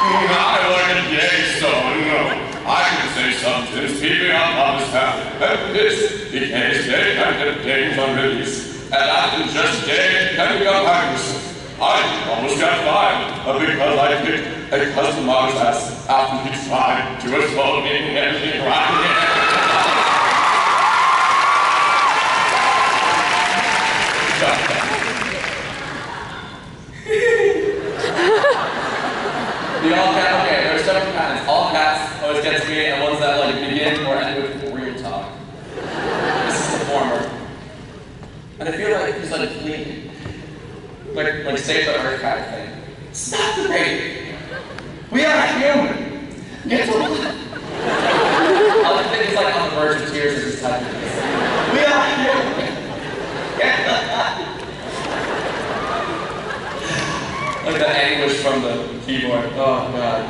I like a gay stone, no. I can say something's keeping up on his path. And this became stay and contains on release. And after just stay and become aggressive. I almost got fired because I picked a customer's ass after he tried to assault me and he right. The all cat, okay, there are several kinds. All cats always get to me, and ones that like begin or end with real talk. This is the former. And I feel like he's like fleeting. Like save the earth kind of thing. Stop the rape! We are human! Get to it! I think he's like on the verge of tears as he's typing this. We are human! Like the anguish from the keyboard. Oh god.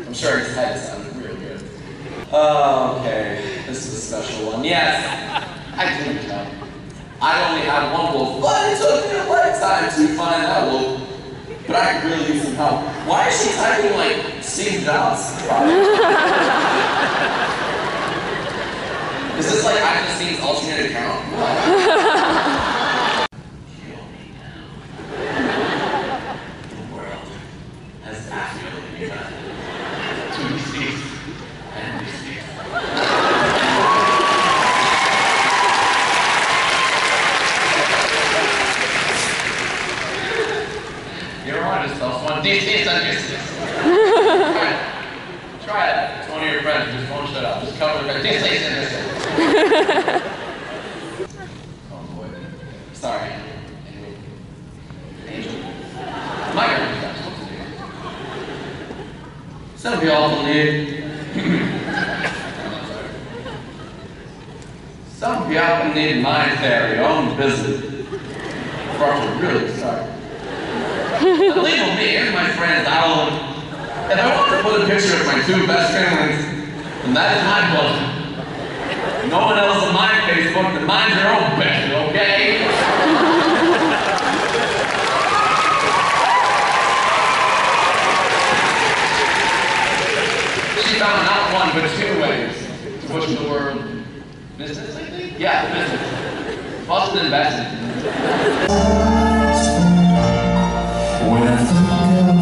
I'm sure his head sounded real good. Okay, this is a special one. Yes, I do know. I only had one wolf, but it took me a lifetime to find that wolf. But I could really use some help. Why is she typing like Steve Jobs? Is this like I just seen alternate account? Try it. It's one of your friends. Just won't shut up. Just cover the Oh boy. Sorry. Angel. My girl. Some of y'all believe. Some of y'all need mind their own business. Before I really start. Believe with me and my friends, if I want to put a picture of my two best friends, then that is my pleasure. No one else on my Facebook, then mind your own business, okay? She found not one but two ways to push the word business, I think? Yeah, business. Bust and invest. When I think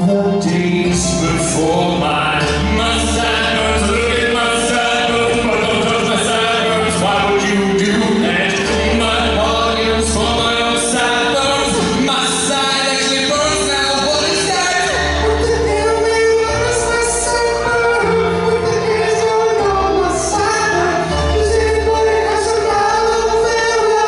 of the days before my sideburns, look at my sideburns, but don't touch my sideburns. Why would you do that? My volumes for my own sideburns. My side actually burns now. What is that? What the hell, man? What is my sideburn? What the hell is going on my sideburn? Does anybody have some aloe vera?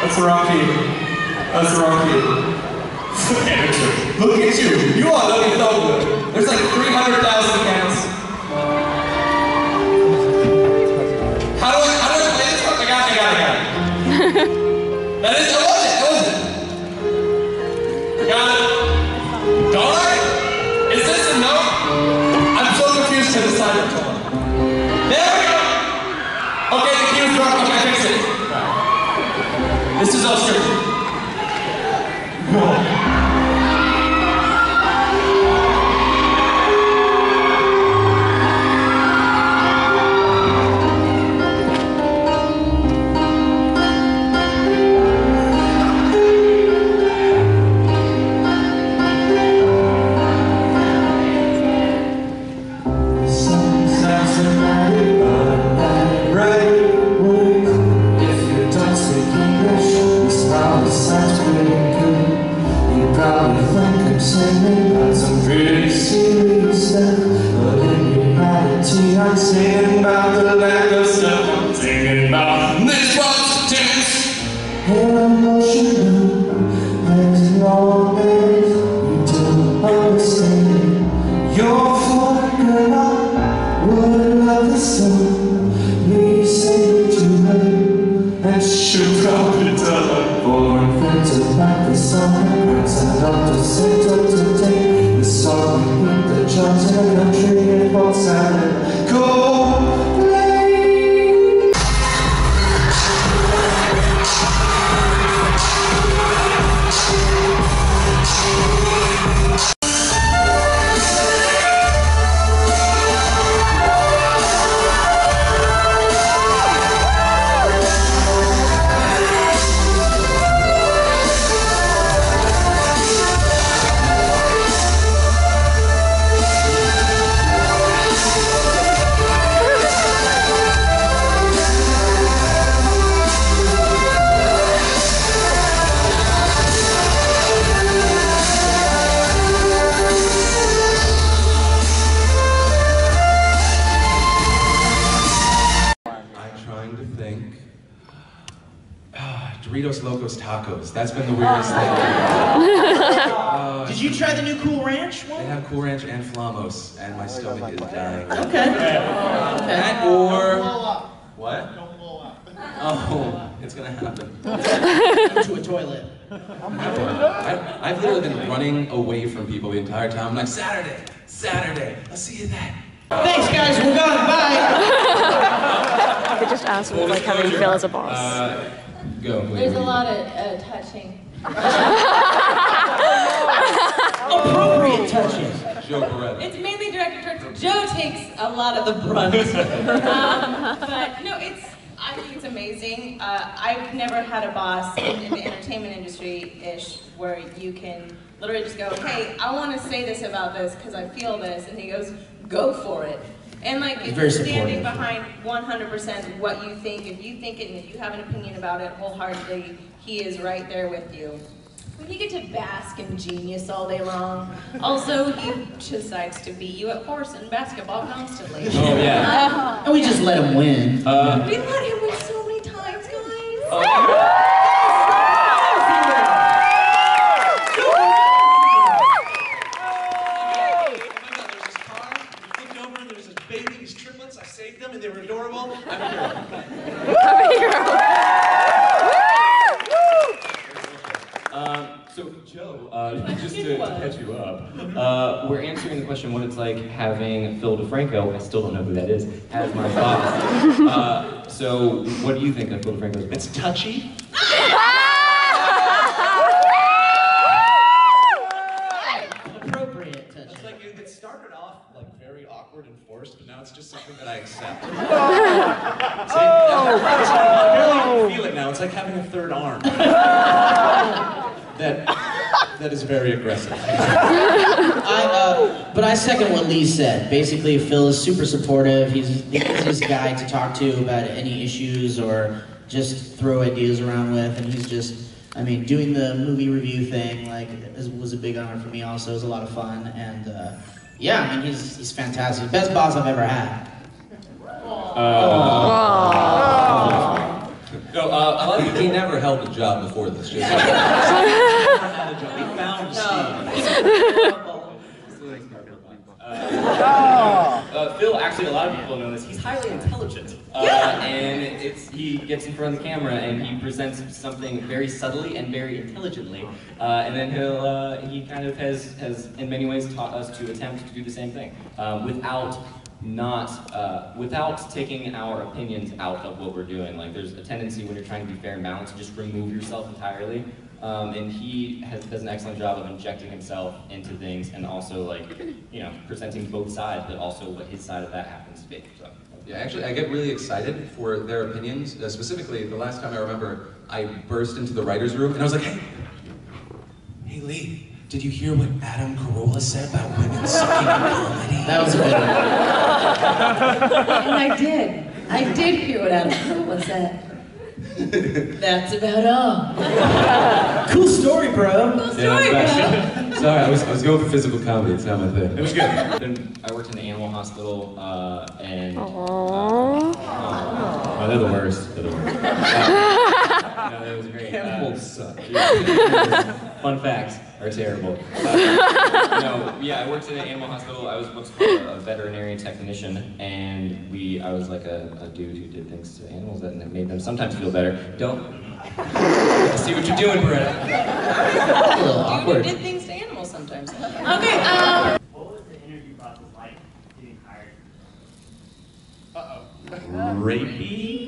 That's the wrong key. That's the wrong key. Look at you. You are looking so good. There's like 300,000 accounts. How do I play this one? I got it. That is, I wasn't. I got it. Don't I? Is this a note? I'm so confused to the side of the There we go. Okay, the key was wrong. Okay, I fixed it. This is all scripted. Whoa. Right, if you don't speak English, Doritos Locos Tacos. That's been the weirdest thing. Did you try the new Cool Ranch one? They have Cool Ranch and Flamos, and my stomach is dying. Okay. That or... What? Oh, it's gonna happen. To a toilet. I've literally been running away from people the entire time. I'm like, Saturday, I'll see you then. Thanks, guys. We're gone. Bye. I just asked me like how you feel as a boss. Go. There's a lot of touching. Appropriate touches. Joe Beretta. It's mainly directed towards Joe. Takes a lot of the brunt. But no, I think it's amazing. I've never had a boss in the entertainment industry-ish where you can literally just go, hey, I want to say this about this because I feel this, and he goes, go for it. And like, if you're standing behind 100% what you think, if you think it and if you have an opinion about it wholeheartedly, he is right there with you. When you get to bask in genius all day long, also he decides to beat you at horse and basketball constantly. Oh yeah. And we just let him win. We let him win so many times, guys. I saved them and they were adorable. I'm a hero. So Joe, just to catch you up, we're answering the question what it's like having Phil DeFranco, I still don't know who that is, as my boss. So what do you think of Phil DeFranco's been? It's touchy. Appropriate touchy. It's like it started off like very awkward and forced, but now it's just something that I accept. See, I barely feel it now. It's like having a third arm. That is very aggressive. But I second what Lee said. Basically, Phil is super supportive. He's the easiest guy to talk to about any issues or just throw ideas around with, and he's just, I mean, doing the movie review thing was a big honor for me. Also, it was a lot of fun, and yeah, I mean, he's fantastic. Best boss I've ever had. No, he never held a job before this. Just We found Steve. Phil, actually, a lot of people know this. He's highly intelligent, and he gets in front of the camera and he presents something very subtly and very intelligently, and then he kind of has in many ways taught us to attempt to do the same thing without taking our opinions out of what we're doing. Like, there's a tendency when you're trying to be fair and balanced to just remove yourself entirely. And he does an excellent job of injecting himself into things and also, like, you know, presenting both sides, but also what his side of that happens to be. So. Yeah, actually, I get really excited for their opinions. Specifically, the last time I remember, I burst into the writer's room and I was like, hey Lee, did you hear what Adam Carolla said about women sucking in comedy? That was a good one. And I did hear what Adam Carolla said. That's about all. Cool story, bro. Cool story, bro. Sorry, I was going for physical comedy. It's not my thing. It was good. Then I worked in the animal hospital, and they're the worst. They're the worst. No, that was great. Animals suck. Fun facts are terrible. I worked in an animal hospital. I was what's called a veterinary technician, and I was like a dude who did things to animals that made them sometimes feel better. I see what you're doing, Beretta. A little awkward. You did things to animals sometimes. Okay, What was the interview process like getting hired? Rapey?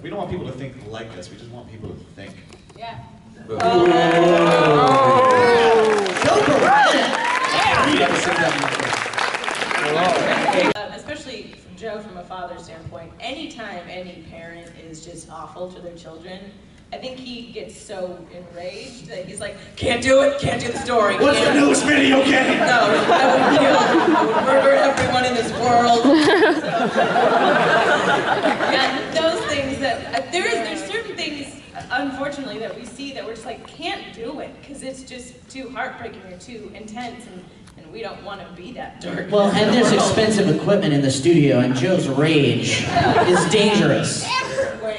We don't want people to think like us. We just want people to think. Yeah. Especially from Joe, from a father's standpoint, anytime any parent is just awful to their children, I think he gets so enraged that he's like, can't do it, can't do the story. What's the newest video game? No, I would murder everyone in this world. And those things that, there's certain things, unfortunately, that we see that we're just like, can't do it, because it's just too heartbreaking or too intense, and and we don't want to be that dark. Well, and there's expensive equipment in the studio, and Joe's rage is dangerous.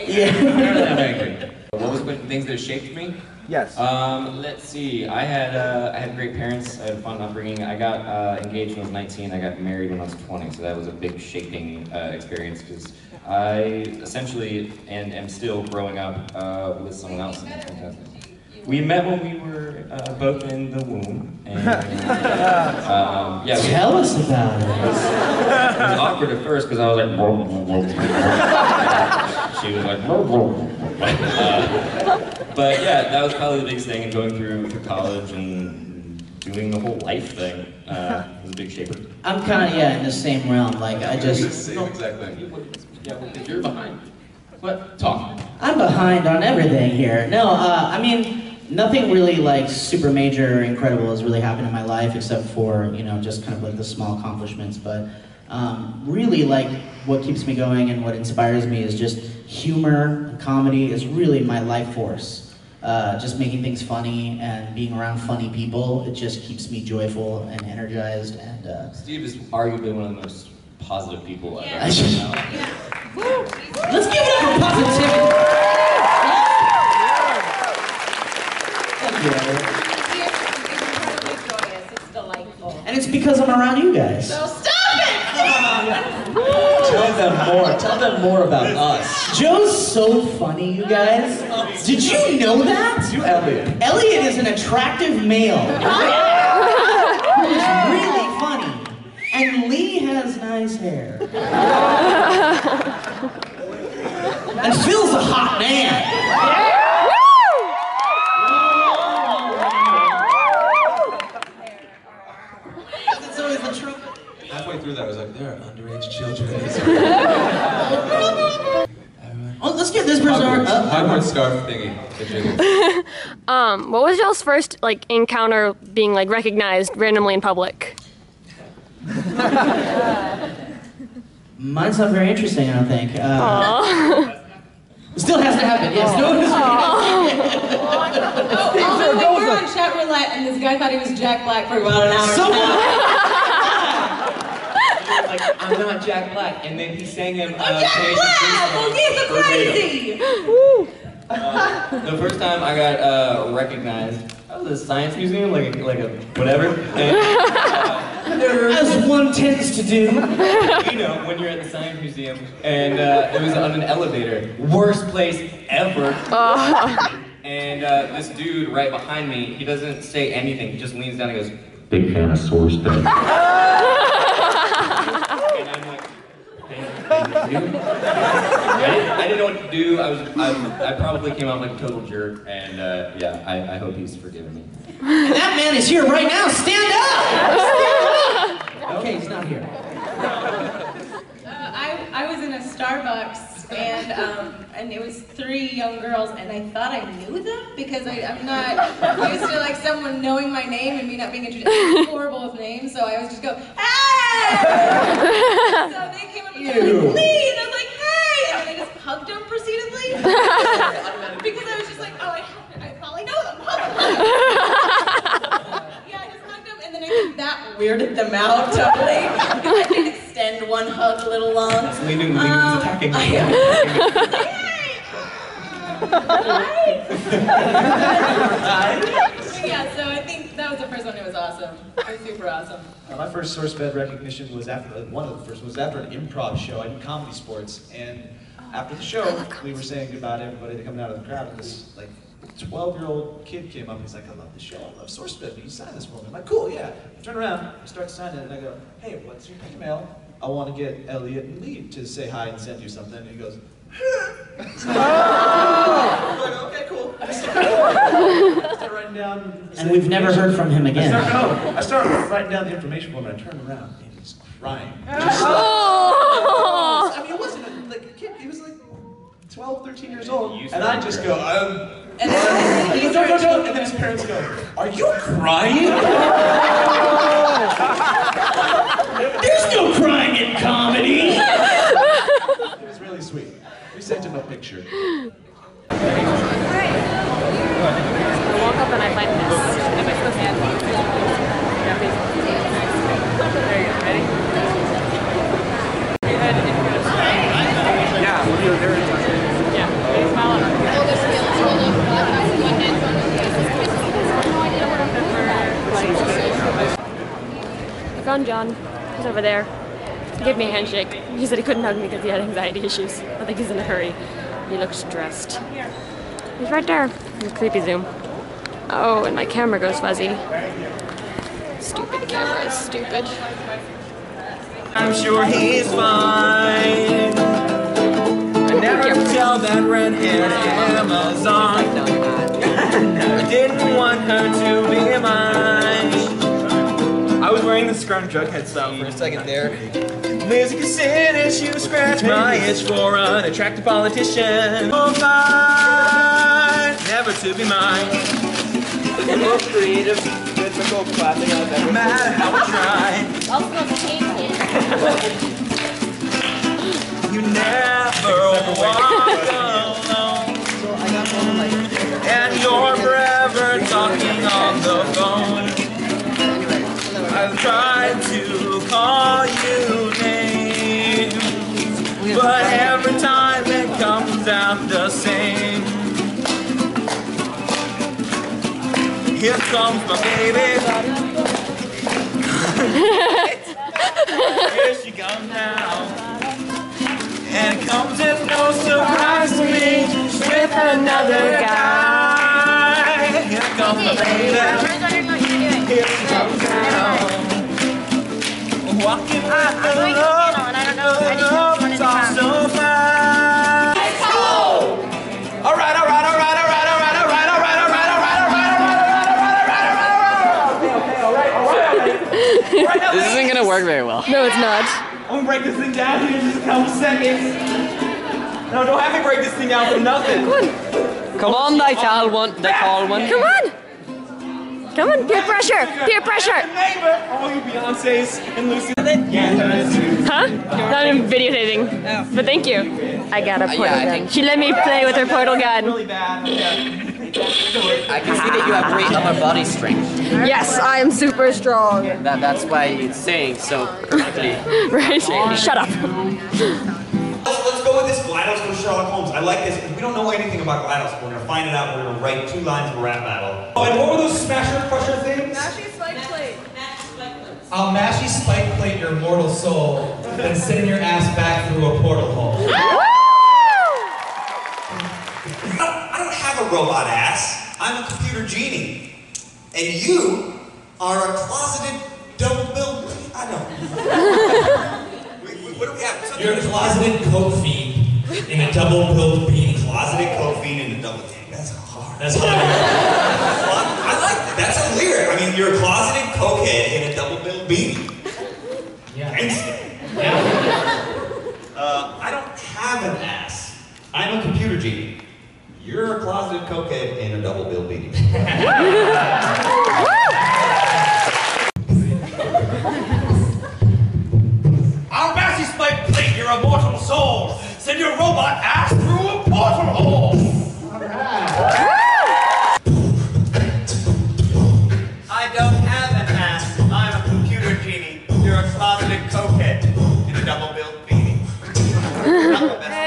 Yeah. Apparently I'm angry. What was things that shaped me? Yes. Let's see. I had great parents. I had a fun upbringing. I got engaged when I was 19. I got married when I was 20. So that was a big shaping experience because I essentially am still growing up with someone else. And it's fantastic. We met when we were both in the womb. And, yeah, Tell us about it. It was awkward at first because I was like, she was like, but yeah, that was probably the biggest thing. And going through college and doing the whole life thing was a big shaper. I'm kind of, in the same realm. Like, I just... Exactly. Yeah, well, you're behind. What? Talk. I'm behind on everything here. No, I mean, nothing really like super major or incredible has really happened in my life except for, just kind of like the small accomplishments. But really like what keeps me going and what inspires me is just humor and comedy is really my life force. Just making things funny and being around funny people, it just keeps me joyful and energized. And Steve is arguably one of the most positive people I've ever met. Yeah. Let's give it up for positivity. Thank you, Elliot. It's incredibly joyous. It's delightful. And it's because I'm around you guys. So stop it! Tell them more about us. Joe's so funny, you guys. Did you know that? You, Elliot. Elliot is an attractive male who is really funny. And Lee has nice hair. And Phil's a hot man. It's always the truth. Halfway through that, I was like, there are underage children. Oh, let's get this person Hogwarts scarf thingy. What was y'all's first encounter being recognized randomly in public? Mine's not very interesting, I don't think. Still hasn't happened. Yes, no one has We were on chat roulette, and this guy thought he was Jack Black for about an hour. Like, I'm not Jack Black, and then he sang him. Jack Black! Well, he's a crazy! The first time I got recognized, I was at a science museum, like a whatever. And, as one tends to do. When you're at the science museum, and it was on an elevator, worst place ever. And this dude right behind me, he doesn't say anything, he just leans down and goes, "Big fan of source bed." And I'm like, thank you. I didn't know what to do. I probably came out like a total jerk, and yeah, I hope he's forgiven me. And that man is here right now. Stand up! Stand up! Okay, he's not here. I was in a Starbucks and it was 3 young girls, and I thought I knew them because I'm not used to someone knowing my name and me not being introduced. I'm horrible with names, so I always just go, "Hey!" So they came up and they were like, "Lee!" And I was like, "Hey!" And I just hugged them proceededly because I was just like, "Oh, I probably know them." Yeah, I just hugged them, and then I think that weirded them out totally. I did extend one hug a little long. Leaning attacking me. Yeah, so I think that was the first one. It was awesome. It was super awesome. My first source bed recognition was after one of the first was after an improv show. I did comedy sports, and after the show, we were saying goodbye to everybody coming out of the crowd, and this 12-year-old kid came up and he's like, "I love the show, I love source bed, will you sign this for me?" I'm like, "Cool, yeah." I turn around, I start signing it, and I go, "Hey, what's your email? I want to get Elliot and Lee to say hi and send you something." And he goes, I'm like, "Okay, cool." I start writing down. And we've never heard from him again. I start writing down the information for him, and I turn around, and he's crying. I mean, it wasn't a kid, he was 12, 13 years old. And I just go, and then he goes, "No, no, no." And then his parents go, "Are you crying?" There's no crying in comedy! It was really sweet. We sent him a picture. I walk up and I find this. John. He's over there. He gave me a handshake. He said he couldn't hug me because he had anxiety issues. I think he's in a hurry. He looks stressed. He's right there. Creepy zoom. Oh, and my camera goes fuzzy. Stupid camera is stupid. I'm sure he's fine. I never could tell that red-haired Amazon. I didn't want her to be mine. I was wearing the scrum jughead style for a second there. Lives in City, you scratch my itch for an attractive politician. Oh, fine, never to be mine. The most creative physical classic I've ever. No matter how I try. You never walk alone. And you're forever talking on the phone. I've tried to call you names, but every time it comes out the same. Here comes my baby. Here she comes now. And it comes as no surprise to me with another guy. Here comes my baby. Here she comes now. Walking out the love, it's all so fine. Let's go! All right. This isn't gonna work very well. No, it's not. I'm gonna break this thing down here in just a couple seconds. No, don't have me break this thing down for nothing. Come on, they call one. Come on! Come on, peer pressure! Peer pressure! Neighbor, all you Beyoncé's and Lucy. Huh? Not even videotaping. But thank you. I got a portal gun. She let me play with her portal gun. Really bad. I can see that you have great upper body strength. Yes, I am super strong. That's why it's saying so perfectly. Right? Shut up. Let's go with this GLaDOS for Sherlock Holmes. I like this. We don't know anything about GLaDOS. We're going to find it out. We're going to write 2 lines of a rap battle. Oh, and what were those smasher crusher things? Mashy spike plate. I'll mashy spike plate your mortal soul and send your ass back through a portal hole. I don't have a robot ass. I'm a computer genie. And you are a closeted double-billed... I don't know. What do we have? You're a closeted coke fiend in a double-billed beanie. Closeted coke fiend in a double... That's hard. That's hard. I like that. That's a lyric. I mean, you're a closeted cokehead in a double-billed beanie. Yeah. Instant. Yeah. I don't have an ass. I'm a computer genie. You're a closeted cokehead in a double-billed beanie. I'll mashy spike plate your immortal soul. Send your robot ass through a portal hole. I don't have an ass. I'm a computer genie. You're a closeted cokehead in a double-billed beanie. Not the best.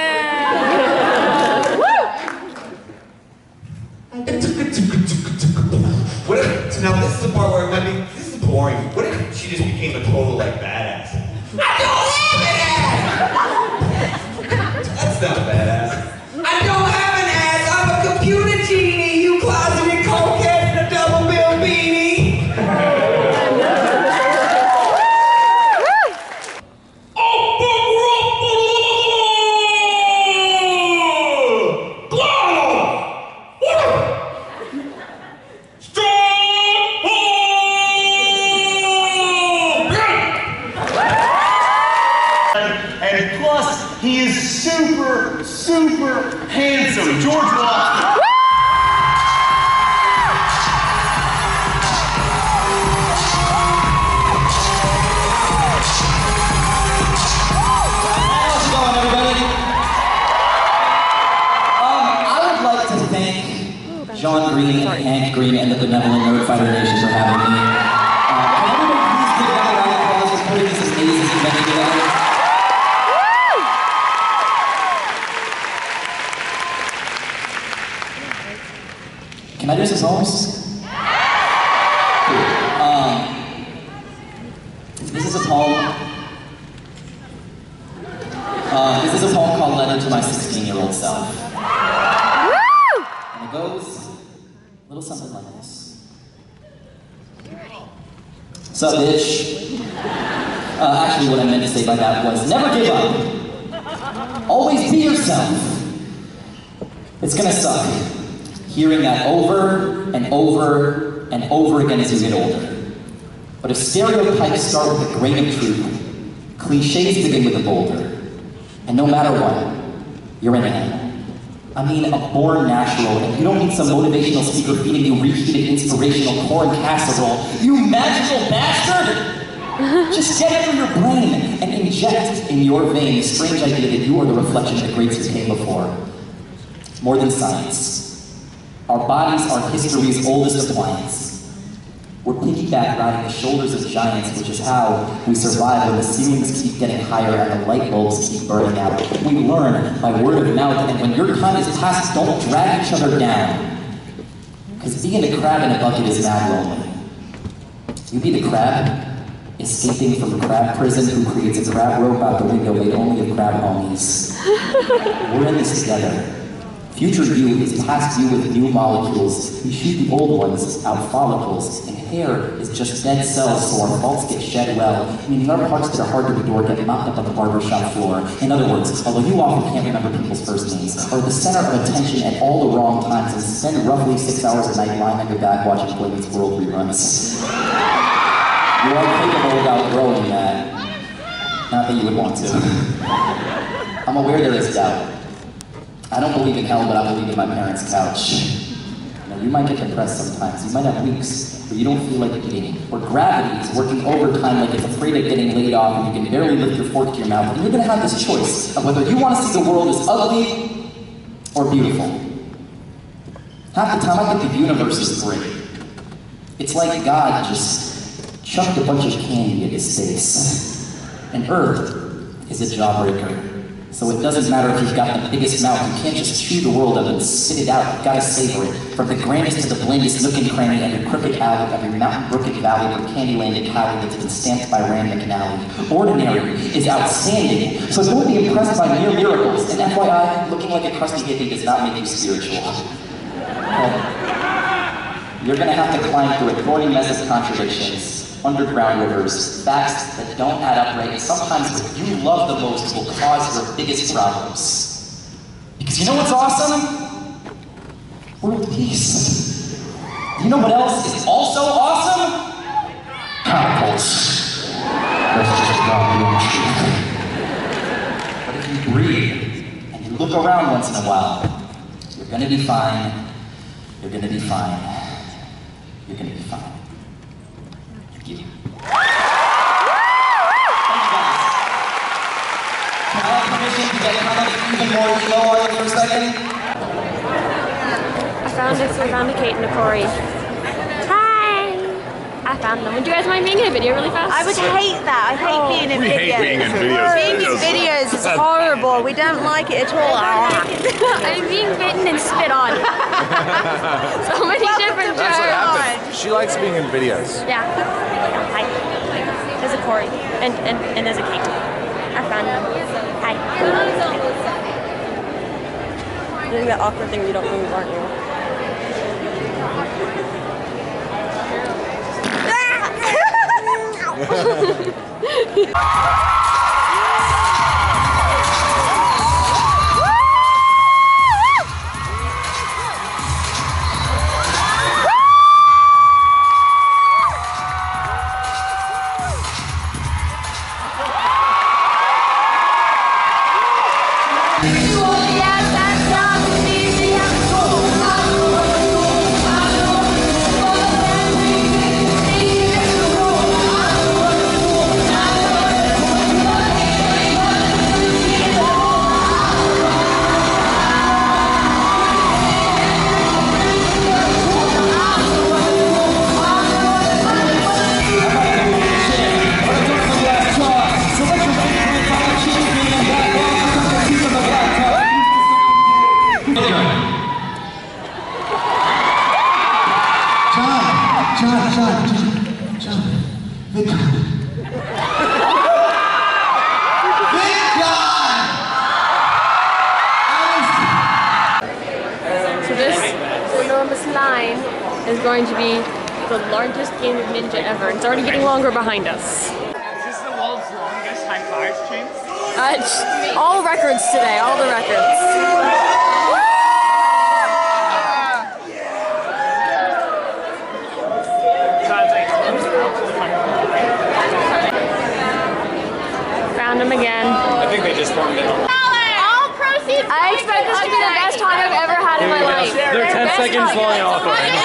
What if, now this is the part where it might be, this is boring. What if she just became a total, like, badass? I don't have an ass! That's not badass. I don't have an ass! I'm a computer genie, you closeted cokehead in a double-billed beanie! And plus, he is super, super handsome. George Washington. How's it going, everybody? I would like to thank John Green, Hank Green, and the Benevolent Nerd Fighter Nation for having me. Can everybody please give them a round of applause for putting this amazing event together? Can I do some songs? This This is a poem. This is a poem called Letter to My 16-Year-Old Self. And it goes a little something like this. Sup, bitch? Actually, what I meant to say by that was, never give up. Always be yourself. It's gonna suck, hearing that over and over and over again as you get older. But if stereotypes start with a grain of truth, cliches begin with a boulder. And no matter what, you're in it. I mean, a born natural, and you don't need some motivational speaker feeding you reheated inspirational corn casserole. You magical bastard! Just get it through your brain and inject in your veins the strange idea that you are the reflection of the greats who came before. More than science. Our bodies are history's oldest appliance. We're piggyback riding the shoulders of giants, which is how we survive when the ceilings keep getting higher and the light bulbs keep burning out. We learn by word of mouth, and when your time is past, don't drag each other down. Because being a crab in a bucket is mad lonely. You be the crab, escaping from crab prison, who creates a crab rope out the window made only of crab homies. We're in this together. Future you is past you with new molecules. We shoot the old ones out follicles, and hair is just dead cells, so our faults get shed well, meaning our parts that are hard to adore get mopped up on the barbershop floor. In other words, although you often can't remember people's first names, are the center of attention at all the wrong times and spend roughly 6 hours a night lying on your back watching Boy Meets World reruns. You are capable of outgrowing that. Not that you would want to. I'm aware there is doubt. I don't believe in hell, but I believe in my parents' couch. Now, you might get depressed sometimes. You might have weeks where you don't feel like eating, or gravity is working overtime like it's afraid of getting laid off and you can barely lift your fork to your mouth. And you're gonna have this choice of whether you want to see the world as ugly or beautiful. Half the time, I think the universe is great. It's like God just chucked a bunch of candy at his face. And Earth is a jawbreaker. So it doesn't matter if you've got the biggest mouth, you can't just chew the world up and spit it out, you've got to savor it. From the grandest to the blandest nook and cranny, every crooked alley, every mountain, brook, and valley, from Candyland to Cali that's been stamped by Rand McNally. Ordinary is outstanding, so don't be impressed by mere miracles. And FYI, looking like a crusty hippie does not make you spiritual. You're gonna have to climb through a thorny mess of contradictions, underground rivers, facts that don't add up right, and sometimes what you love the most will cause your biggest problems. Because you know what's awesome? We're at peace. You know what else is also awesome? Catapults. That's just goddamn truth. But if you breathe, and you look around once in a while, you're gonna be fine. You're gonna be fine. You're gonna be fine. Thank you. Thank you guys. Can I have permission to get kind of even more emo on you for a second? I found a Kate and a Corey. Hi! I found them. Would you guys mind being in a video really fast? I would hate that. I hate being in videos. We hate being in videos. Being in videos is horrible. We don't like it at all. I'm being bitten and spit on. So many different That's what jokes. happens. She likes being in videos. Yeah. Hi. There's a Corey and there's a Kate. I found them. Hi. You're doing that awkward thing you don't move, aren't you? John, VidCon. line is going to be the largest game of Ninja ever. It's already getting longer behind us. Is this the world's longest high five chain? All records today, all the records. Found him again. I think they just formed it. All proceeds. I expect this to be the best time I've ever had in my life. They're 10 seconds long off. Ready?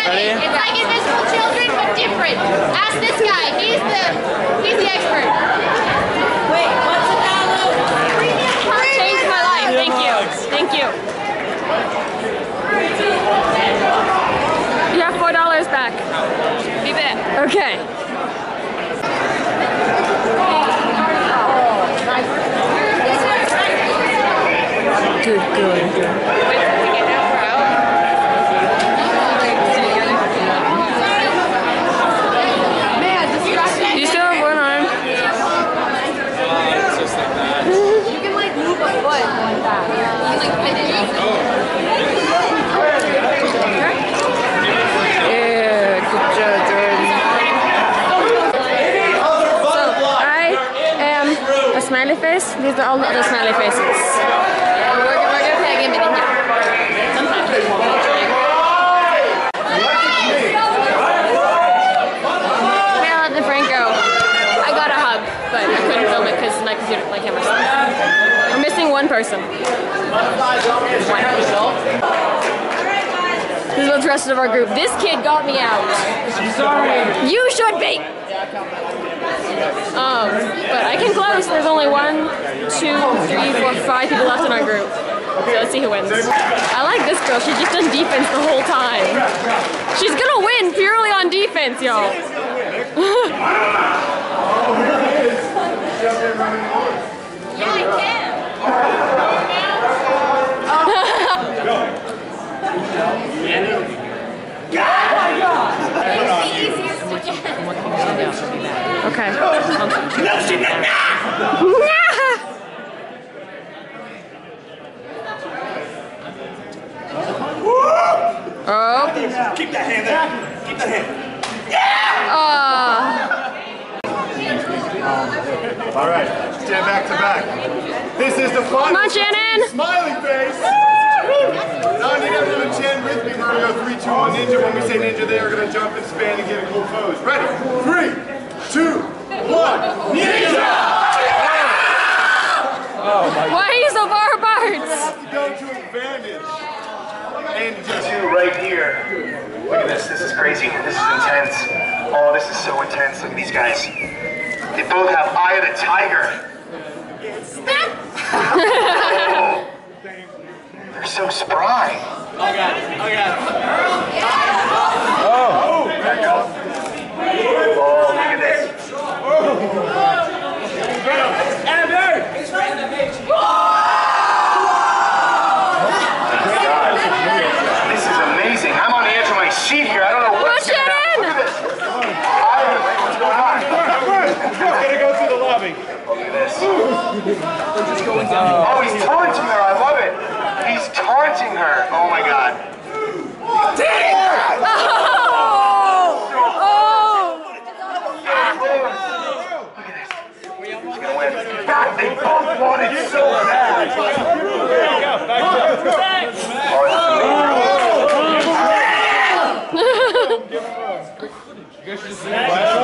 It's like Invisible Children, but different. Ask this guy. He's the expert. Wait, what's the download? Changed my life. Thank you. Thank you. You have $4 back. Be back. Okay. Good. You still have one arm. It's just like that. You can like move a foot like that. You can like fit it. Yeah, good job, Jordan. So I am a smiley face. These are all the other smiley faces. We're gonna tag him in here. But I couldn't film it because my computer, my camera sucks. We're missing one person. This is what's the rest of our group. This kid got me out. You should be. But I can close. There's only 1, 2, 3, 4, 5 people left in our group. So let's see who wins. I like this girl. She's just done defense the whole time. She's gonna win purely on defense, y'all. Yeah, I can. Okay. Oh. Keep that hand there. Keep that hand. All right, stand back to back. This is the final. Come on, Shannon. Smiley face. Now I need everyone to chant with me. We're gonna go 3, 2, 1, ninja. When we say ninja, they are gonna jump and span and get a cool pose. Ready? 3, 2, 1, ninja! Oh my God. Why are you so far apart? You have to go to advantage. And just right here. Look at this. This is crazy. This is intense. Oh, this is so intense. Look at these guys. They both have Eye of the Tiger. Oh, they're so spry. Oh, God. Oh, God. Oh, there you go. Oh, look at this. This is amazing. I'm on the edge of my seat here. I don't know what's going on. Look at this. What's going on? He's gonna go through the lobby. Look at this. Oh, he's taunting her. I love it. He's taunting her. Oh my God. Dang it! Look at this. He's gonna win. God, they both want it so bad. Oh,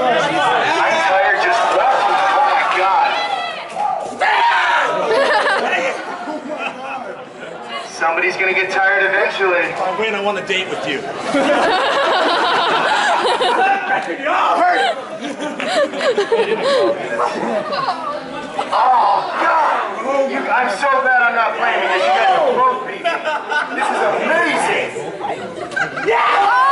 that's I'm tired just watching. Oh my God. Somebody's gonna get tired eventually. If I win, I want a date with you. Oh, hurt! Oh God! I'm so glad I'm not playing because you guys are both beat me. This is amazing. Yeah!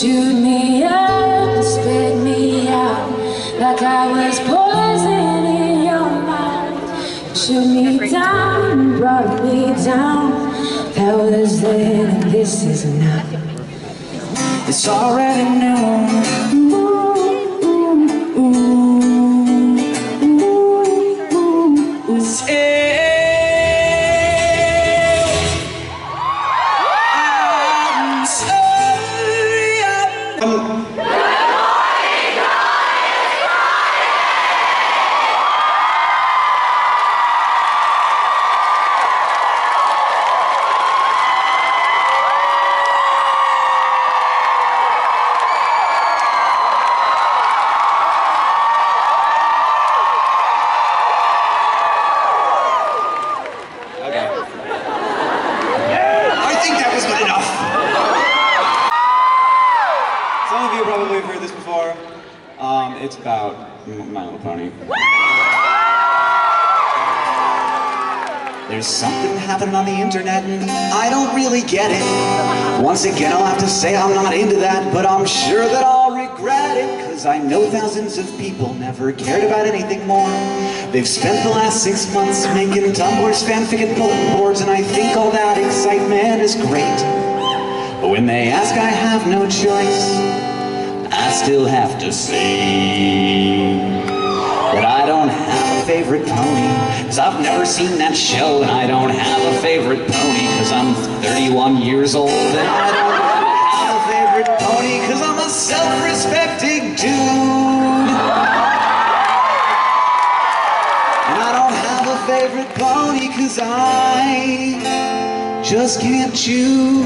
chewed me up, spit me out, like I was poison in your mouth. Shoot me down, brought me down. That was then, and this is now. It's already known. It's about My Little Pony. There's something happening on the internet and I don't really get it. Once again, I'll have to say I'm not into that, but I'm sure that I'll regret it, cause I know thousands of people never cared about anything more. They've spent the last 6 months making Tumblr's fanfic and bulletin boards, and I think all that excitement is great. But when they ask, I have no choice. I still have to say that I don't have a favorite pony, cause I've never seen that show, and I don't have a favorite pony cause I'm 31 years old, and I don't have a favorite pony cause I'm a self-respecting dude. And I don't have a favorite pony cause I just can't choose.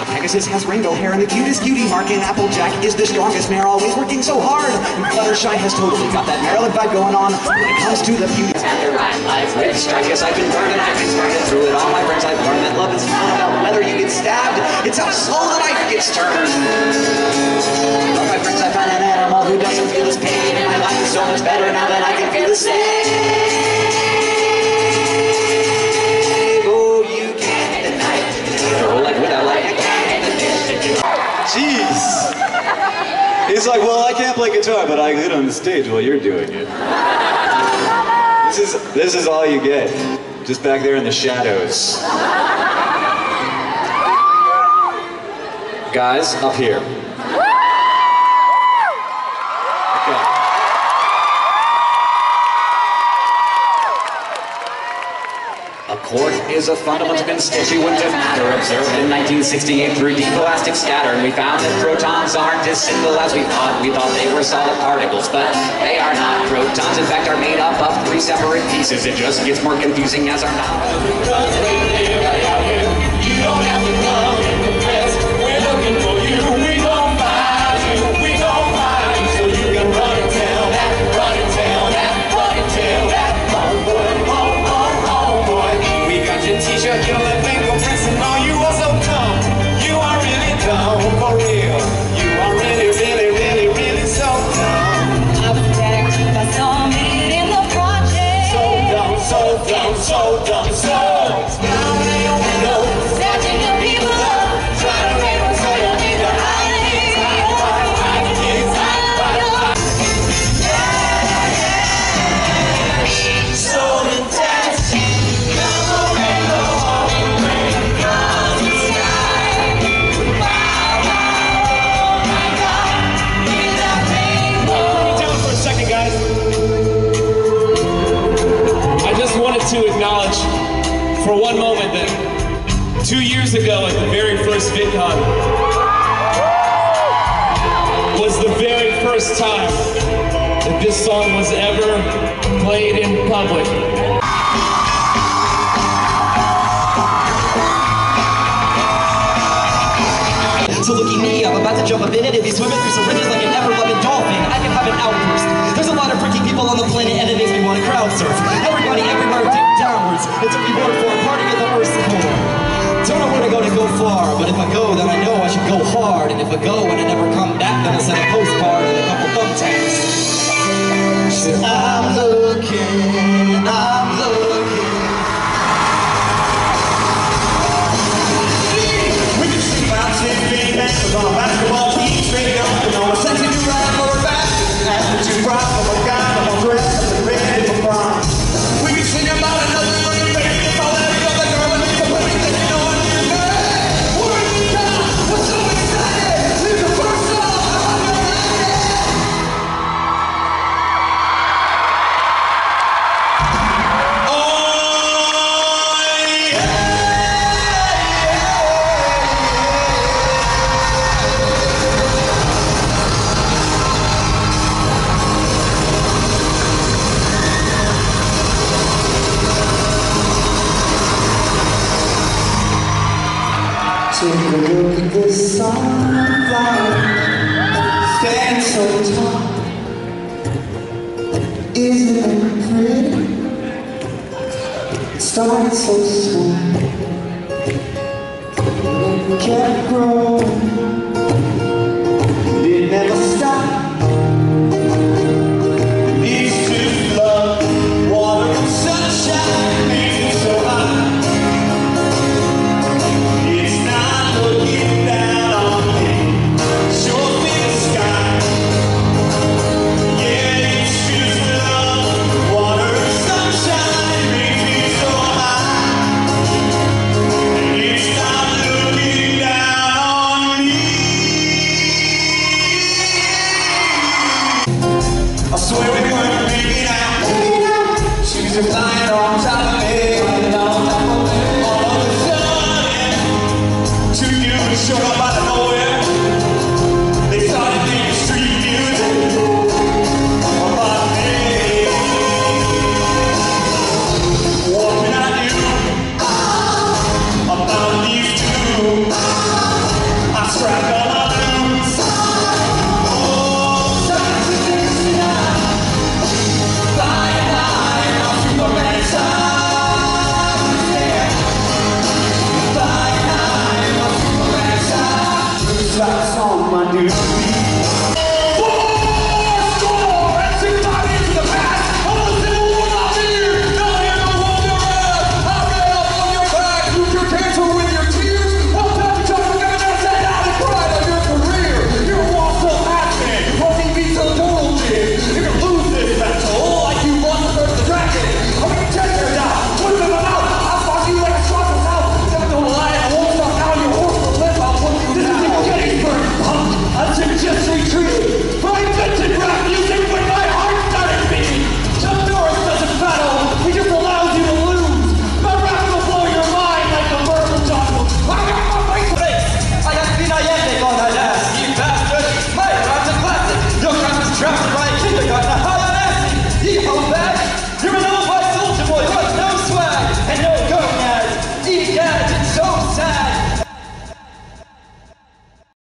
Pegasus has rainbow hair and the cutest cutie mark, and Applejack is the strongest mare, always working so hard. And Fluttershy has totally got that Maryland vibe going on when it comes to the beauty. I've read strike, yes, I've been burned and I've been started through it. All my friends I've learned that love is not about whether you get stabbed, it's how slow the knife gets turned. All my friends I find an animal who doesn't feel this pain, and my life is so much better now that I can feel the same. Oh, you can't deny it. Like without like I can't. Jeez. He's like, well, I can't play guitar, but I hit on the stage while you're doing it. This is all you get. Just back there in the shadows. Guys, up here. A quark is a fundamental constituent of matter observed in 1968 through deep elastic scatter, and we found that protons aren't as simple as we thought. We thought they were solid particles, but they are not. Protons, in fact, are made up of 3 separate pieces. It just gets more confusing as our knowledge. You don't have to come and confess. We're looking for you. We don't find you. We don't find you. So you can run and tell that, run and tell that, run and tell that. T-shirt, your left ankle pressing on. You are so dumb. You are really dumb, for real. You are really, really, really, really so dumb. I saw me in the project. So dumb, so dumb, so dumb, so smiling on the window, snatching the people up, trying to make them so you need to hide. So intense. Come on and go home, rain across the sky. Wow, oh my God, is that rainbow? Let me down for a second, guys. I just wanted to acknowledge for one moment that 2 years ago at the very first VidCon was the very first time that this song was ever played in public. So looky me, I'm about to jump up in it and be swimming through some rivers like an ever-loving dolphin. I can have an outburst. There's a lot of freaky people on the planet and it makes me want to crowd surf. Everybody everywhere dig downwards. It's a reward for a party at the Earth's core. Don't know where to go far, but if I go, then I know I should go hard. And if I go and I never come back, then I'll send a postcard and a couple thumbtacks. So I'm looking, I'm looking. Take a look at the sunflower, standing so tall. Isn't it pretty? It started so small, it kept growing, and it never stopped. It's just love, water and sunshine, makes it so hot. It's not looking down on me, sure big sky. Yeah, it's just love, water and sunshine, makes me so high. And it's not looking down on me. I swear we weren't making out. She was lying on top of me, all of a sudden, to you, showed up.